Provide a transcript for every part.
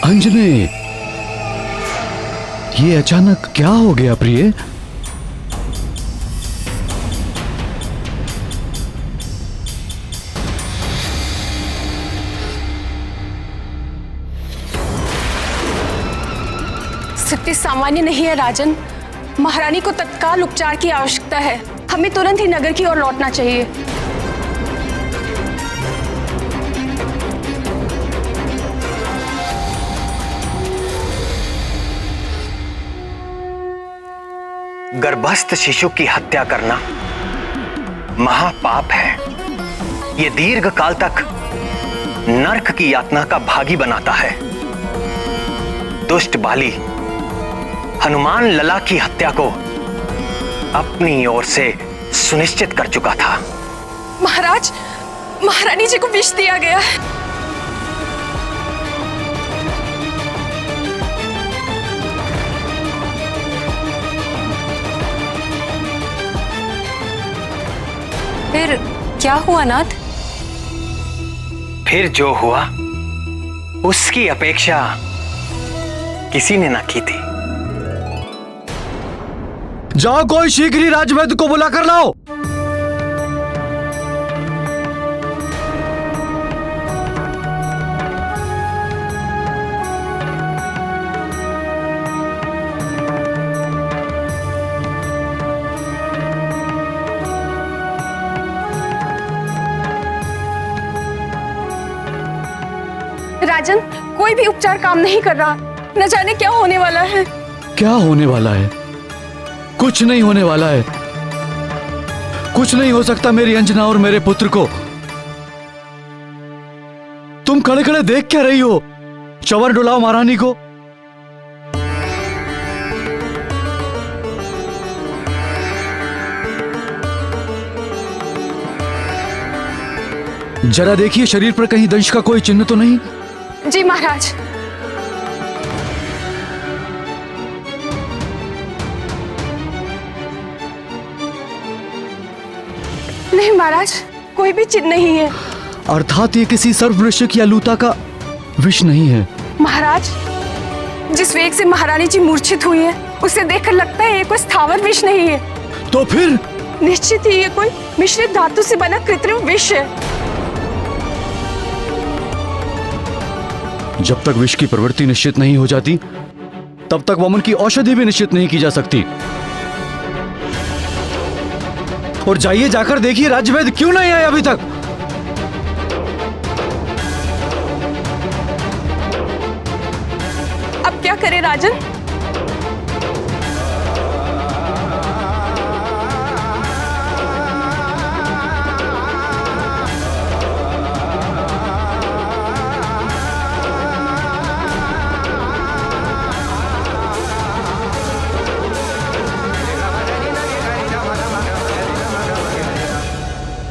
अंजने, ये अचानक क्या हो गया प्रिय? स्थिति सामान्य नहीं है राजन। महारानी को तत्काल उपचार की आवश्यकता है। हमें तुरंत ही नगर की ओर लौटना चाहिए। गर्भस्थ शिशु की हत्या करना महापाप है। यह दीर्घ काल तक नरक की यातना का भागी बनाता है। दुष्ट बाली हनुमान लला की हत्या को अपनी ओर से सुनिश्चित कर चुका था। महाराज, महारानी जी को विष दिया गया है। फिर क्या हुआ नाथ? फिर जो हुआ उसकी अपेक्षा किसी ने ना की थी। जाओ, कोई शीघ्र ही राजवैद्य को बुला कर लाओ। राजन, कोई भी उपचार काम नहीं कर रहा। न जाने क्या होने वाला है। क्या होने वाला है? कुछ नहीं होने वाला है। कुछ नहीं हो सकता मेरी अंजना और मेरे पुत्र को। तुम खड़े खड़े देख क्या रही हो? चवर डुलाओ महारानी को। जरा देखिए शरीर पर कहीं दंश का कोई चिन्ह तो नहीं? जी महाराज। नहीं महाराज, कोई भी चिन्ह नहीं है। अर्थात ये किसी सर्ववृश्चिक या लूता का विष नहीं है। महाराज, जिस वेग से महारानी जी मूर्छित हुई है उसे देखकर लगता है ये कोई स्थावर विष नहीं है। तो फिर? निश्चित ही ये कोई मिश्रित धातु से बना कृत्रिम विष है। जब तक विष की प्रवृत्ति निश्चित नहीं हो जाती तब तक वमन की औषधि भी निश्चित नहीं की जा सकती। और जाइए, जाकर देखिए राजवैद्य क्यों नहीं आए अभी तक। अब क्या करे राजन?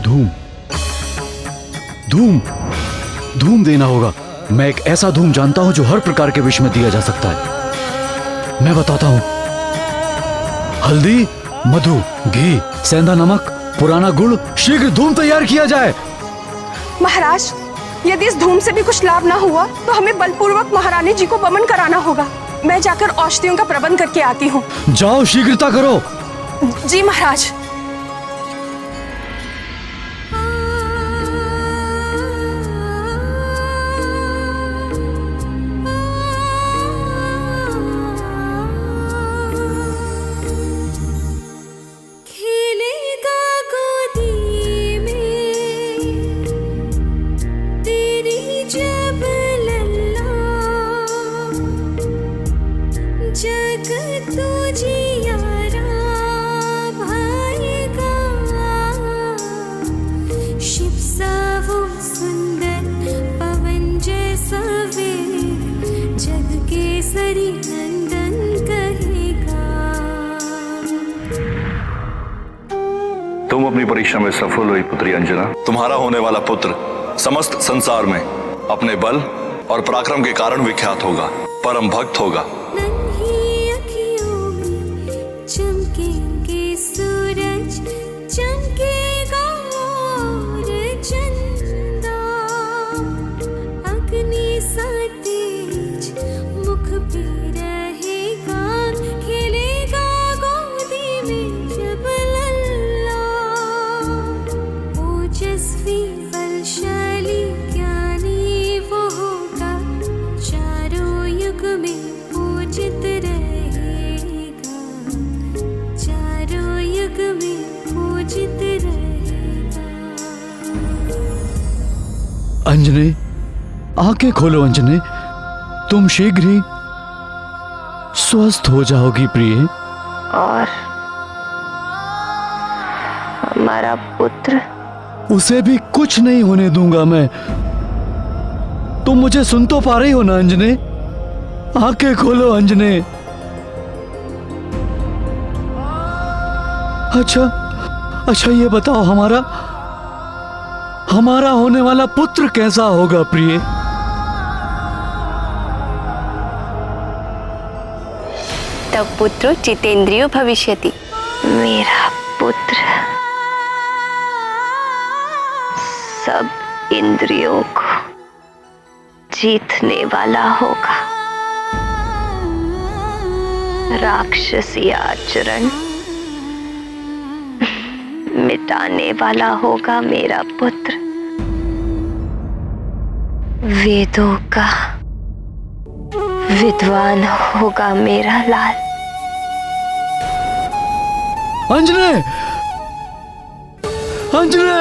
धूम धूम धूम देना होगा। मैं एक ऐसा धूम जानता हूं जो हर प्रकार के विष में दिया जा सकता है। मैं बताता हूं। हल्दी, मधु, घी, सेंधा नमक, पुराना गुड़, शीघ्र धूम तैयार किया जाए। महाराज, यदि इस धूम से भी कुछ लाभ ना हुआ तो हमें बलपूर्वक महारानी जी को वमन कराना होगा। मैं जाकर औषधियों का प्रबंध करके आती हूँ। जाओ, शीघ्रता करो। जी महाराज। तुम अपनी परीक्षा में सफल हुई पुत्री अंजना। तुम्हारा होने वाला पुत्र समस्त संसार में अपने बल और पराक्रम के कारण विख्यात होगा, परम भक्त होगा। अंजने, आंखें खोलो अंजने, तुम शीघ्र ही स्वस्थ हो जाओगी प्रिय। और हमारा पुत्र? उसे भी कुछ नहीं होने दूंगा मैं। तुम मुझे सुन तो पा रही हो ना अंजने? आंखें खोलो अंजने। अच्छा ये बताओ, हमारा होने वाला पुत्र कैसा होगा प्रिय? तब पुत्रो जितेंद्रियो भविष्यति। मेरा पुत्र सब इंद्रियों को जीतने वाला होगा, राक्षसी आचरण मिटाने वाला होगा मेरा पुत्र, वेदों का विद्वान होगा मेरा लाल। अंजने, अंजने,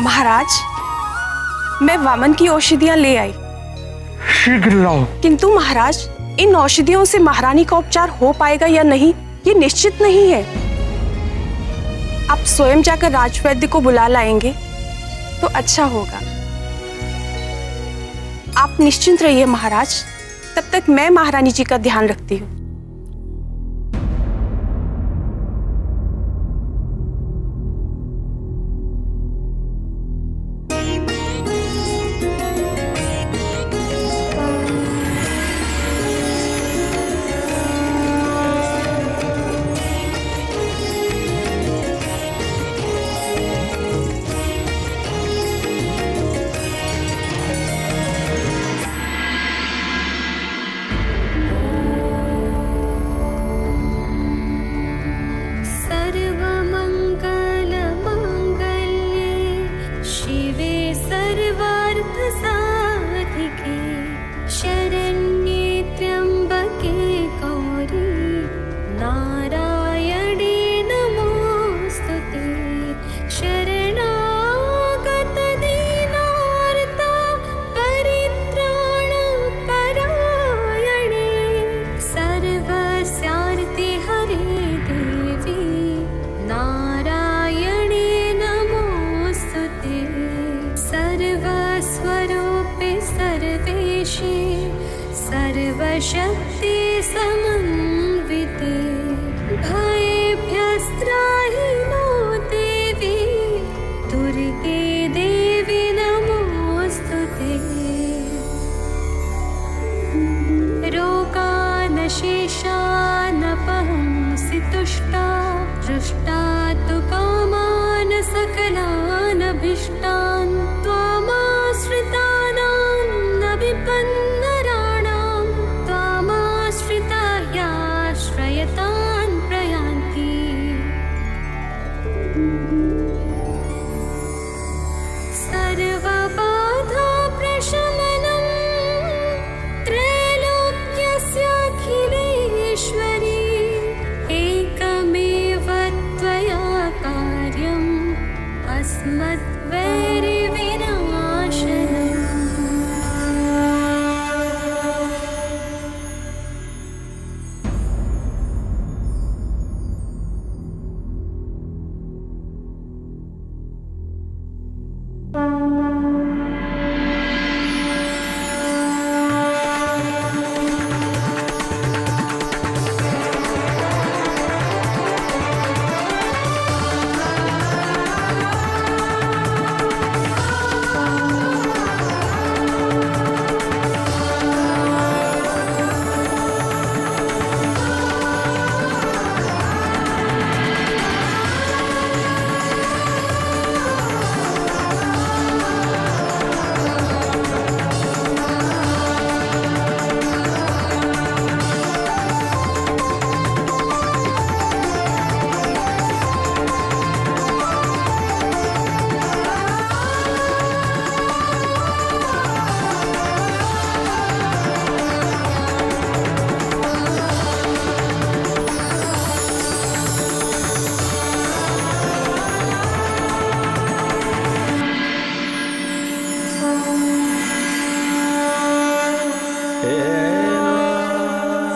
महाराज, मैं वामन की औषधियां ले आई। शीघ्र लाओ। किंतु महाराज, इन औषधियों से महारानी का उपचार हो पाएगा या नहीं, ये निश्चित नहीं है। आप स्वयं जाकर राजवैद्य को बुला लाएंगे तो अच्छा होगा। आप निश्चिंत रहिए महाराज, तब तक मैं महारानी जी का ध्यान रखती हूँ। सर्वशक्ति समन्विते भयेभ्यस्त्राहि नो देवी दुर्गे देवी नमोस्तुते। रोगानशेषानपहंसि तुष्टा दृष्टा तु कामान् सकलानभीष्टान् त्वामाश्रितानां न विपन्नराणां त्वामाश्रिता याश्रयतान् प्रयान्ति। सर्वबाधा प्रशमनं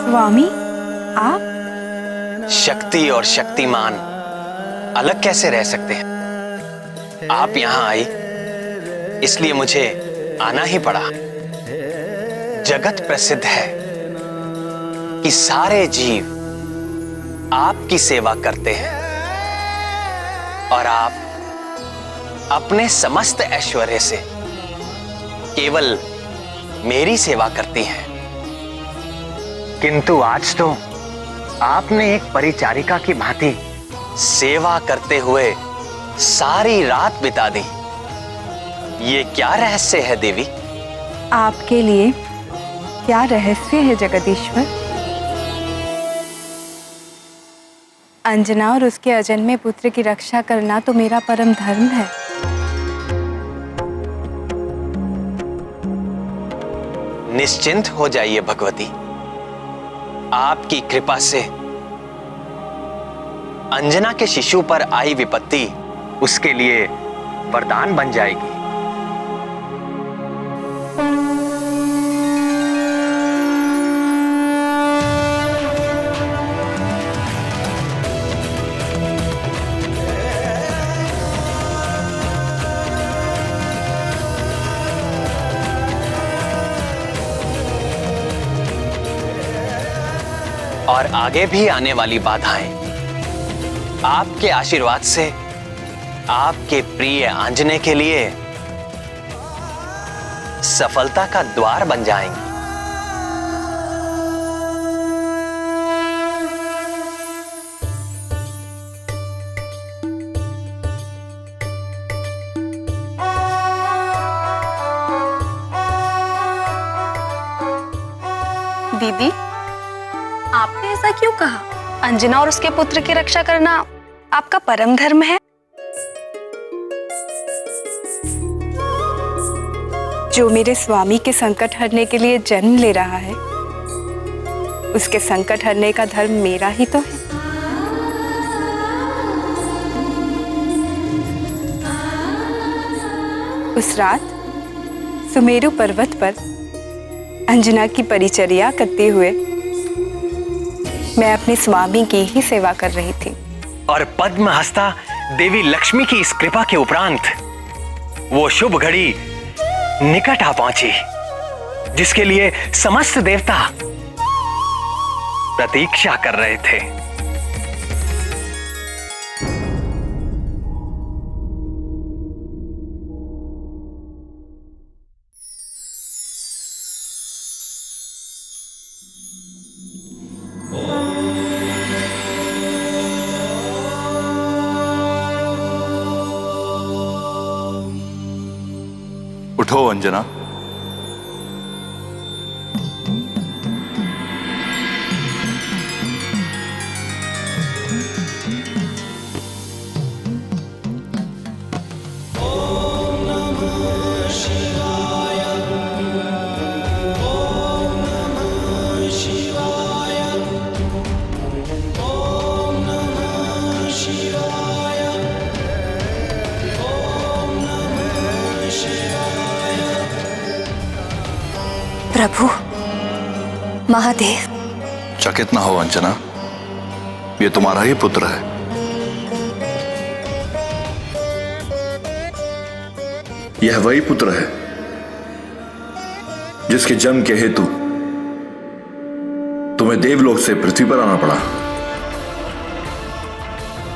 स्वामी, आप? शक्ति और शक्तिमान अलग कैसे रह सकते हैं? आप यहां आई इसलिए मुझे आना ही पड़ा। जगत प्रसिद्ध है कि सारे जीव आपकी सेवा करते हैं और आप अपने समस्त ऐश्वर्य से केवल मेरी सेवा करती हैं। किंतु आज तो आपने एक परिचारिका की भांति सेवा करते हुए सारी रात बिता दी। ये क्या रहस्य है देवी? आपके लिए क्या रहस्य है जगदीश्वर? अंजना और उसके अजन्मे पुत्र की रक्षा करना तो मेरा परम धर्म है। निश्चिंत हो जाइए भगवती, आपकी कृपा से अंजना के शिशु पर आई विपत्ति उसके लिए वरदान बन जाएगी। और आगे भी आने वाली बाधाएं आपके आशीर्वाद से आपके प्रिय आंजने के लिए सफलता का द्वार बन जाएंगी। दीदी, आपने ऐसा क्यों कहा? अंजना और उसके पुत्र की रक्षा करना आपका परम धर्म है। जो मेरे स्वामी के संकट हरने के लिए जन्म ले रहा है, उसके संकट हरने का धर्म मेरा ही तो है। उस रात सुमेरु पर्वत पर अंजना की परिचर्या करते हुए मैं अपने स्वामी की ही सेवा कर रही थी। और पद्म हस्ता देवी लक्ष्मी की इस कृपा के उपरांत वो शुभ घड़ी निकट आ पहुंची जिसके लिए समस्त देवता प्रतीक्षा कर रहे थे। उठो अंजना। प्रभु महादेव। चकित ना हो अंजना, ये तुम्हारा ही पुत्र है। यह वही पुत्र है जिसके जन्म के हेतु तुम्हें देवलोक से पृथ्वी पर आना पड़ा।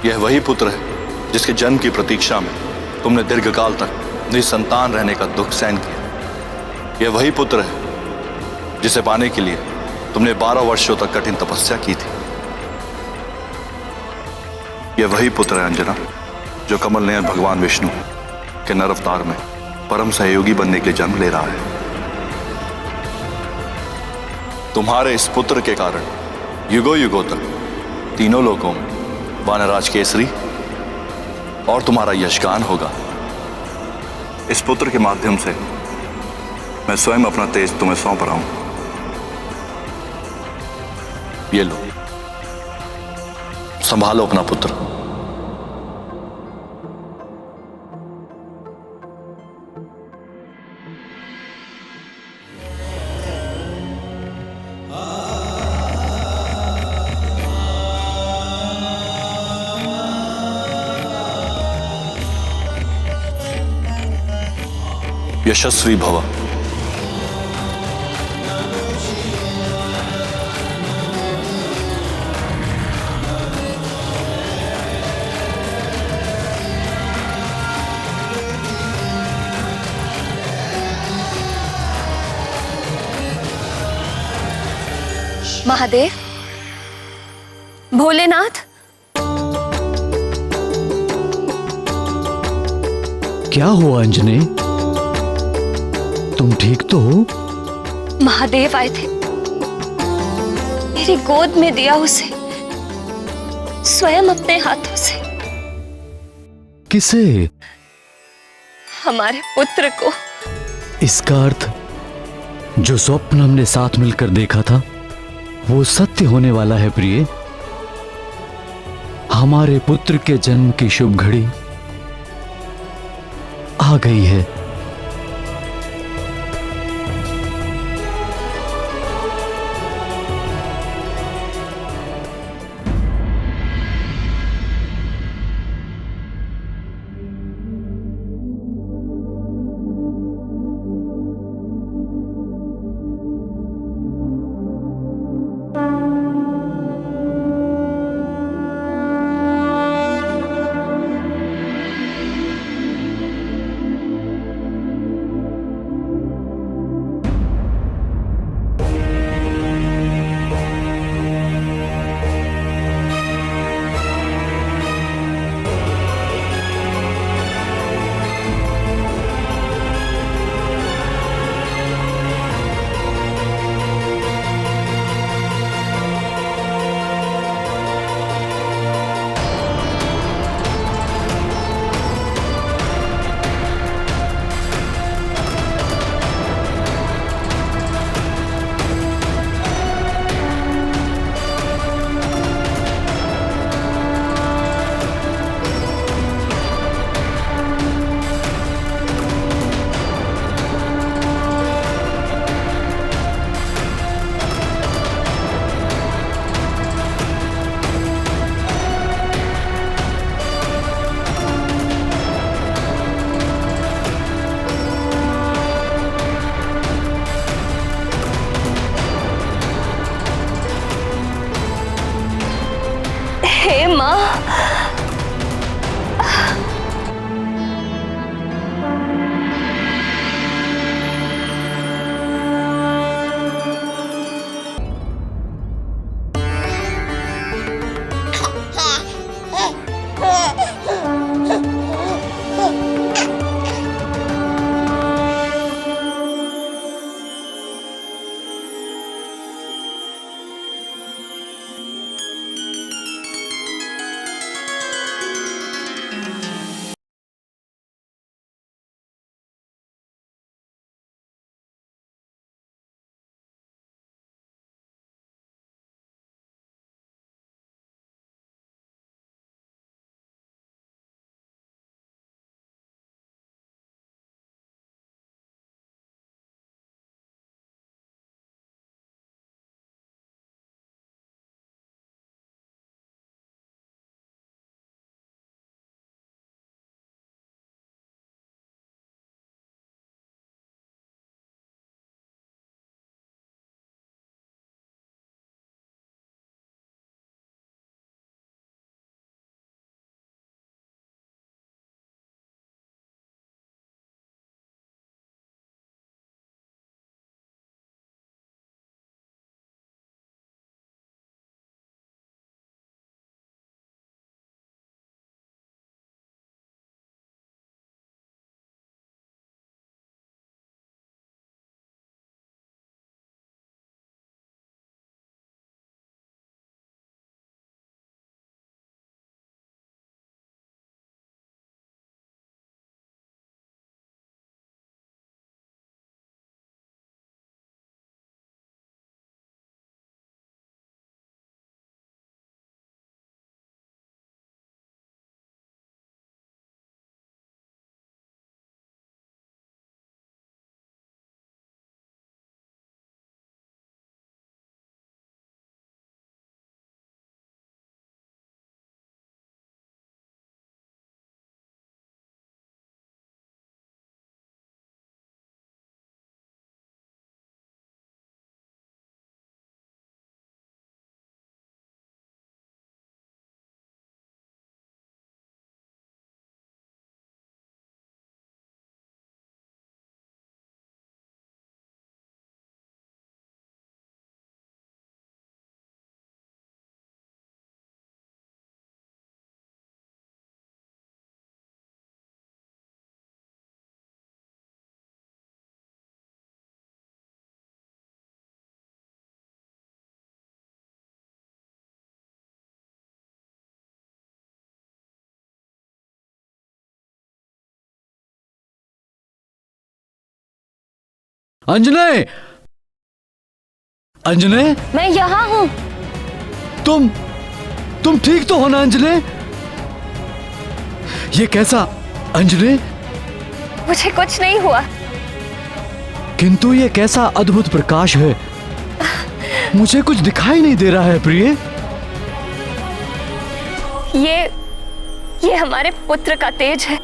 यह वही पुत्र है जिसके जन्म की प्रतीक्षा में तुमने दीर्घकाल तक निसंतान रहने का दुख सहन किया। यह वही पुत्र है जिसे पाने के लिए तुमने 12 वर्षों तक कठिन तपस्या की थी। यह वही पुत्र है अंजना जो कमल नयन भगवान विष्णु के नर अवतार में परम सहयोगी बनने के लिए जन्म ले रहा है। तुम्हारे इस पुत्र के कारण युगों युगों तक तीनों लोकों में वानराज केसरी और तुम्हारा यशगान होगा। इस पुत्र के माध्यम से मैं स्वयं अपना तेज तुम्हें सौंप रहा हूं। ये लो, संभालो अपना पुत्र। यशस्वी भव। महादेव, भोलेनाथ, क्या हुआ अंजने? तुम ठीक तो हो? महादेव आए थे, मेरी गोद में दिया उसे स्वयं अपने हाथों से। किसे? हमारे पुत्र को। इसका अर्थ जो स्वप्न हमने साथ मिलकर देखा था वो सत्य होने वाला है प्रिय। हमारे पुत्र के जन्म की शुभ घड़ी आ गई है। अंजने, अंजने, मैं यहाँ हूँ। तुम ठीक तो हो ना अंजने? ये कैसा अंजने? मुझे कुछ नहीं हुआ। किंतु ये कैसा अद्भुत प्रकाश है, मुझे कुछ दिखाई नहीं दे रहा है प्रिय। ये हमारे पुत्र का तेज है।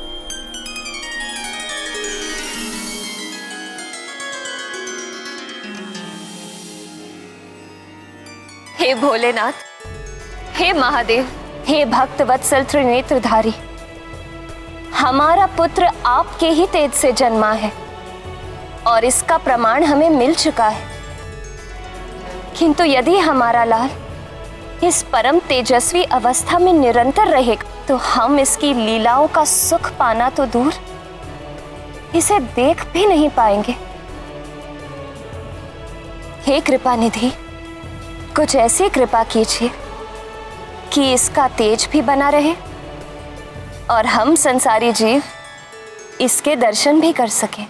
हे भोलेनाथ, हे महादेव, हे भक्त वत्सल त्रिनेत्रधारी, हमारा पुत्र आपके ही तेज से जन्मा है और इसका प्रमाण हमें मिल चुका है। किंतु यदि हमारा लाल इस परम तेजस्वी अवस्था में निरंतर रहेगा तो हम इसकी लीलाओं का सुख पाना तो दूर, इसे देख भी नहीं पाएंगे। हे कृपा निधि, कुछ ऐसी कृपा कीजिए कि इसका तेज भी बना रहे और हम संसारी जीव इसके दर्शन भी कर सकें।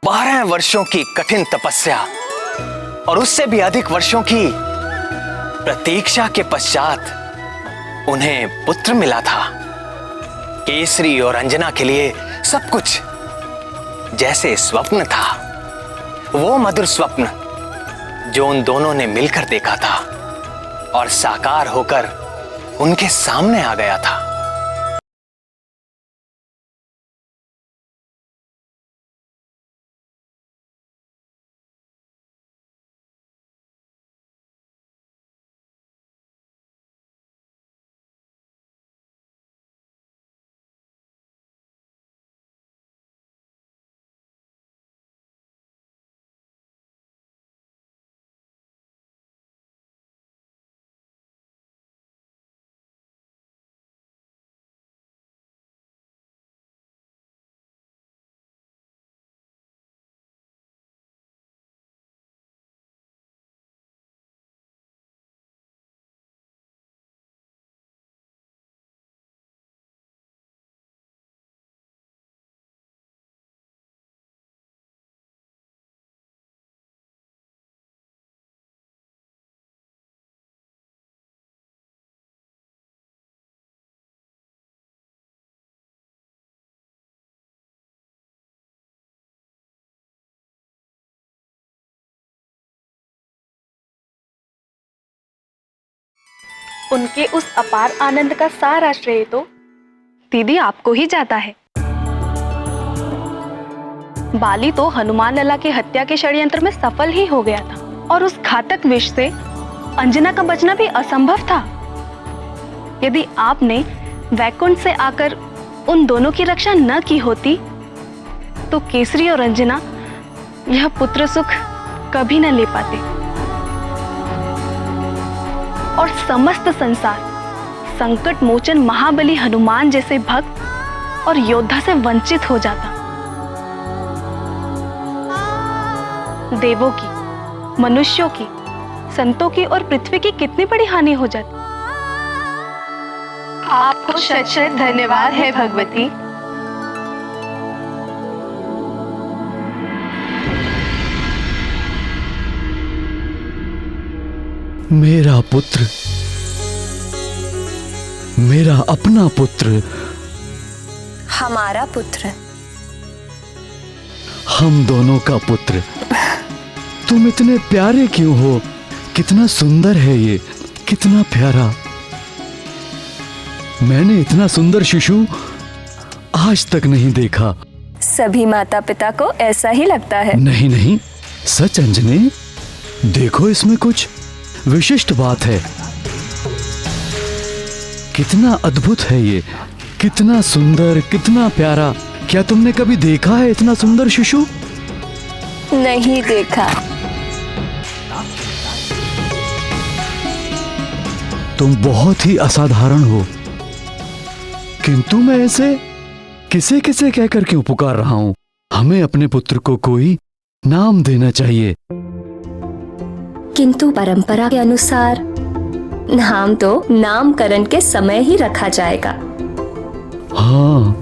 बारह वर्षों की कठिन तपस्या और उससे भी अधिक वर्षों की प्रतीक्षा के पश्चात उन्हें पुत्र मिला था। केसरी और अंजना के लिए सब कुछ जैसे स्वप्न था, वो मधुर स्वप्न जो उन दोनों ने मिलकर देखा था और साकार होकर उनके सामने आ गया था। उनके उस अपार आनंद का सारा श्रेय तो दीदी आपको ही जाता है। बाली तो हनुमान लला की हत्या के षड्यंत्र में सफल ही हो गया था और उस घातक विष से अंजना का बचना भी असंभव था। यदि आपने वैकुंठ से आकर उन दोनों की रक्षा न की होती तो केसरी और अंजना यह पुत्र सुख कभी न ले पाते और समस्त संसार संकट मोचन महाबली हनुमान जैसे भक्त और योद्धा से वंचित हो जाता। देवों की, मनुष्यों की, संतों की और पृथ्वी की कितनी बड़ी हानि हो जाती। आपको शत शत धन्यवाद है भगवती। मेरा पुत्र, मेरा अपना पुत्र, हमारा पुत्र, हम दोनों का पुत्र। तुम इतने प्यारे क्यों हो? कितना सुंदर है ये, कितना प्यारा। मैंने इतना सुंदर शिशु आज तक नहीं देखा। सभी माता पिता को ऐसा ही लगता है। नहीं नहीं, सच अंजने, देखो इसमें कुछ विशिष्ट बात है। कितना अद्भुत है ये, कितना सुंदर, कितना प्यारा। क्या तुमने कभी देखा है इतना सुंदर शिशु? नहीं देखा। तुम बहुत ही असाधारण हो, किंतु मैं ऐसे किसे किसे कहकर क्यों पुकार रहा हूं? हमें अपने पुत्र को कोई नाम देना चाहिए। किंतु परंपरा के अनुसार नाम तो नामकरण के समय ही रखा जाएगा। हाँ,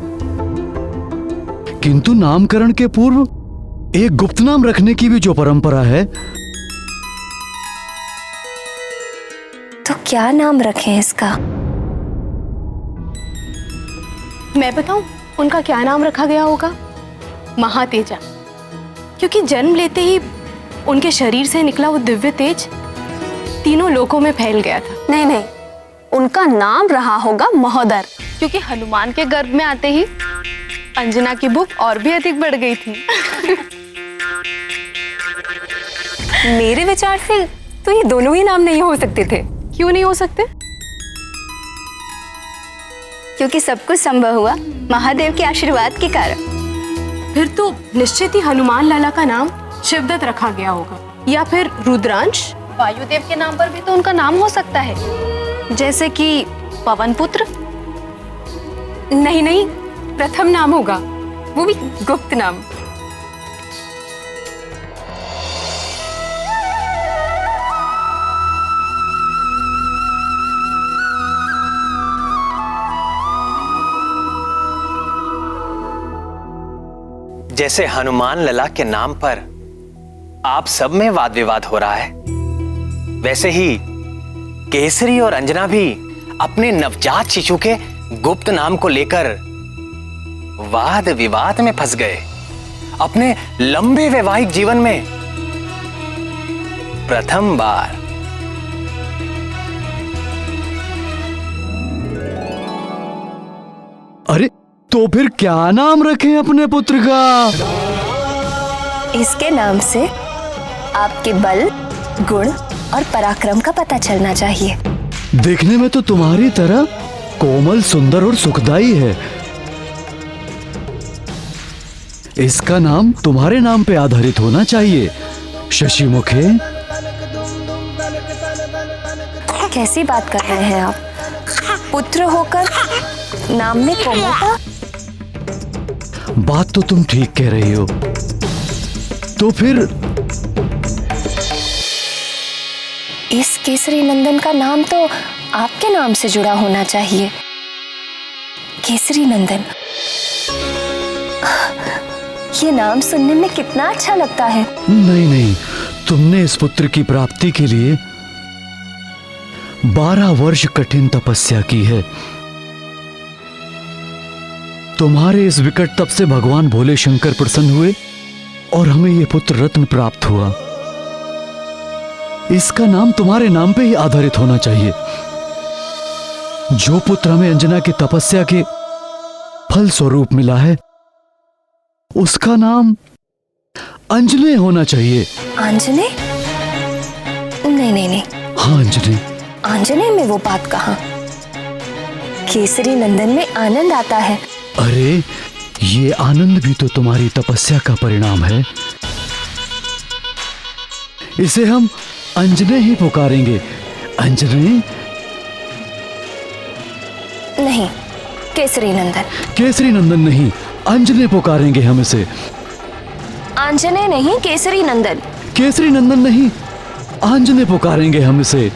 किंतु नामकरण के पूर्व एक गुप्त नाम रखने की भी जो परंपरा है। तो क्या नाम रखें इसका? मैं बताऊं उनका क्या नाम रखा गया होगा? महातेजा, क्योंकि जन्म लेते ही उनके शरीर से निकला वो दिव्य तेज तीनों लोकों में फैल गया था। नहीं नहीं, उनका नाम रहा होगा महोदर, क्योंकि हनुमान के गर्भ में आते ही अंजना की भूख और भी अधिक बढ़ गई थी। मेरे विचार से तो ये दोनों ही नाम नहीं हो सकते थे। क्यों नहीं हो सकते? क्योंकि सब कुछ संभव हुआ महादेव के आशीर्वाद के कारण। फिर तो निश्चित ही हनुमान लाला का नाम शिवदत्त रखा गया होगा, या फिर रुद्रांश। वायुदेव के नाम पर भी तो उनका नाम हो सकता है, जैसे कि पवन पुत्र। नहीं नहीं, प्रथम नाम होगा, वो भी गुप्त नाम। जैसे हनुमान लला के नाम पर आप सब में वाद विवाद हो रहा है, वैसे ही केसरी और अंजना भी अपने नवजात शिशु के गुप्त नाम को लेकर वाद विवाद में फंस गए। अपने लंबे वैवाहिक जीवन में प्रथम बार। अरे तो फिर क्या नाम रखें अपने पुत्र का? इसके नाम से आपके बल, गुण और पराक्रम का पता चलना चाहिए। देखने में तो तुम्हारी तरह कोमल, सुंदर और सुखदाई है। इसका नाम तुम्हारे नाम पे आधारित होना चाहिए, शशिमुखे। कैसी बात कर रहे हैं आप? पुत्र होकर नाम में कोमलता? बात तो तुम ठीक कह रही हो। तो फिर इस केसरी नंदन का नाम तो आपके नाम से जुड़ा होना चाहिए। केसरी नंदन, ये नाम सुनने में कितना अच्छा लगता है। नहीं नहीं, तुमने इस पुत्र की प्राप्ति के लिए 12 वर्ष कठिन तपस्या की है। तुम्हारे इस विकट तप से भगवान भोले शंकर प्रसन्न हुए और हमें यह पुत्र रत्न प्राप्त हुआ। इसका नाम तुम्हारे नाम पे ही आधारित होना चाहिए। जो पुत्र हमें अंजना की तपस्या के फल स्वरूप मिला है उसका नाम अंजने होना चाहिए। आंजने? नहीं नहीं नहीं, हाँ अंजने। आंजने में वो बात कहाँ। केसरी नंदन में आनंद आता है। अरे ये आनंद भी तो तुम्हारी तपस्या का परिणाम है। इसे हम अंजने ही पुकारेंगे। अंजने नहीं, केसरी नंदन। केसरी नंदन नहीं, अंजने पुकारेंगे हम इसे। आंजने नहीं, केसरी नंदन। केसरी नंदन नहीं, अंजने पुकारेंगे हम इसे।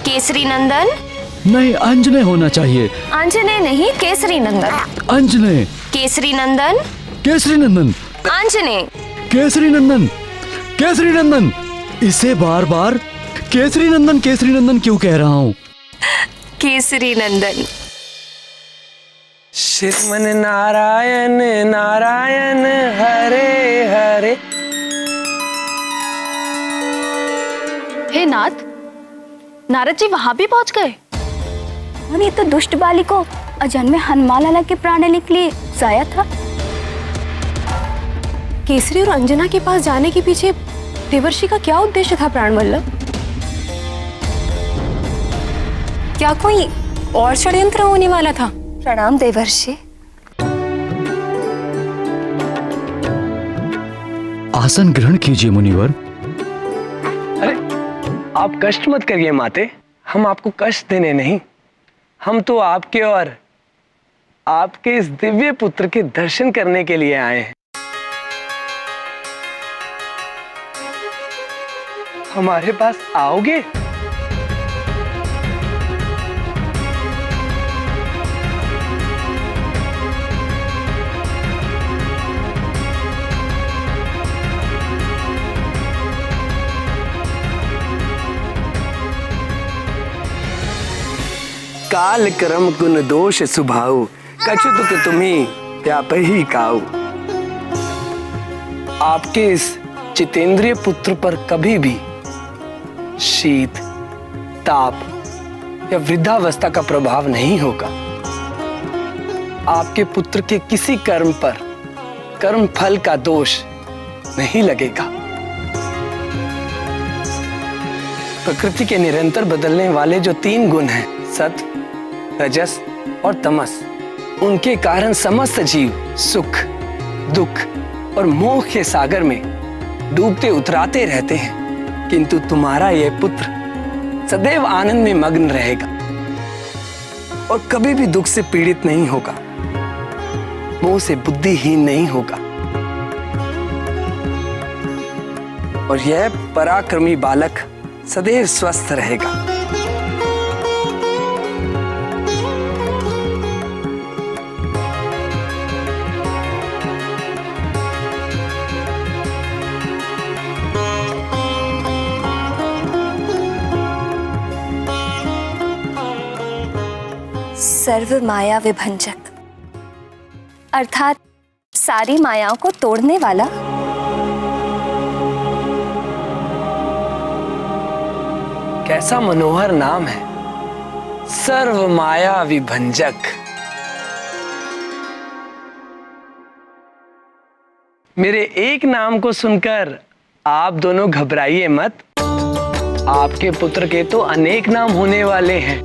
केसरी नंदन नहीं, अंजने होना चाहिए। आंजने नहीं, केसरी नंदन। अंजने। केसरी नंदन। केसरी नंदन। आंजने। केसरी नंदन। केसरी नंदन। इसे बार बार केसरी नंदन क्यों कह रहा हूँ? केसरी नंदन। श्रीमन नारायण नारायण हरे हरे। हे नाथ, नारद जी वहां भी पहुंच गए। और ये तो दुष्ट बाली को अजन्मे हनुमान लाला के प्राण लेने के लिए जाया था। केसरी और अंजना के पास जाने के पीछे देवर्षि का क्या उद्देश्य था प्राणवल्लभ? क्या कोई और षड्यंत्र होने वाला था? प्रणाम देवर्षि। आसन ग्रहण कीजिए मुनिवर। अरे आप कष्ट मत करिए माते, हम आपको कष्ट देने नहीं, हम तो आपके और आपके इस दिव्य पुत्र के दर्शन करने के लिए आए हैं। हमारे पास आओगे? काल कर्म गुण दोष सुभाऊ, कछु दुख तुम्ही त्याप ही काऊ। आपके इस जितेंद्रिय पुत्र पर कभी भी शीत, ताप या वृद्धावस्था का प्रभाव नहीं होगा। आपके पुत्र के किसी कर्म पर कर्म फल का दोष नहीं लगेगा। प्रकृति के निरंतर बदलने वाले जो 3 गुण हैं, सत्व, रजस और तमस, उनके कारण समस्त जीव सुख, दुख और मोह के सागर में डूबते उतराते रहते हैं। किंतु तुम्हारा यह पुत्र सदैव आनंद में मग्न रहेगा और कभी भी दुख से पीड़ित नहीं होगा, मोह से बुद्धिहीन नहीं होगा। और यह पराक्रमी बालक सदैव स्वस्थ रहेगा। सर्व माया विभंजक, अर्थात सारी मायाओं को तोड़ने वाला। कैसा मनोहर नाम है, सर्व माया विभंजक। मेरे एक नाम को सुनकर आप दोनों घबराइए मत। आपके पुत्र के तो अनेक नाम होने वाले हैं।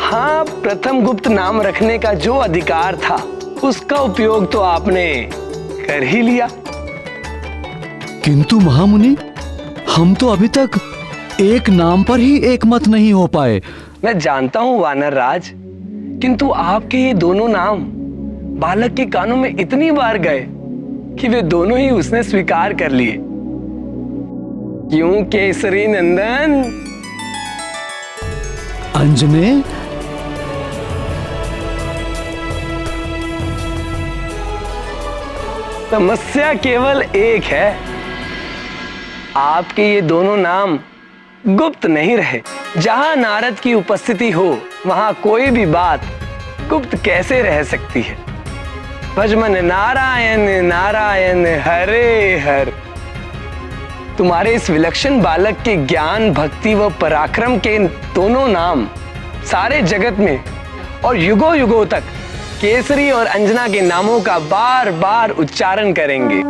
हाँ, प्रथम गुप्त नाम रखने का जो अधिकार था उसका उपयोग तो आपने कर ही लिया। किंतु महामुनि, हम तो अभी तक एक नाम पर ही एकमत नहीं हो पाए। मैं जानता हूं वानर राज, किंतु आपके ये दोनों नाम बालक के कानों में इतनी बार गए कि वे दोनों ही उसने स्वीकार कर लिए। क्यों केसरी नंदन? अंजने, समस्या केवल एक है, आपके ये दोनों नाम गुप्त नहीं रहे। जहां नारद की उपस्थिति हो वहां कोई भी बात गुप्त कैसे रह सकती है। भजमन नारायण नारायण हरे हर। तुम्हारे इस विलक्षण बालक के ज्ञान, भक्ति व पराक्रम के दोनों नाम सारे जगत में और युगों युगों तक केसरी और अंजना के नामों का बार बार उच्चारण करेंगे।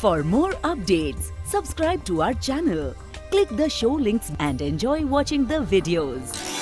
For more updates, subscribe to our channel, click the show links and enjoy watching the videos.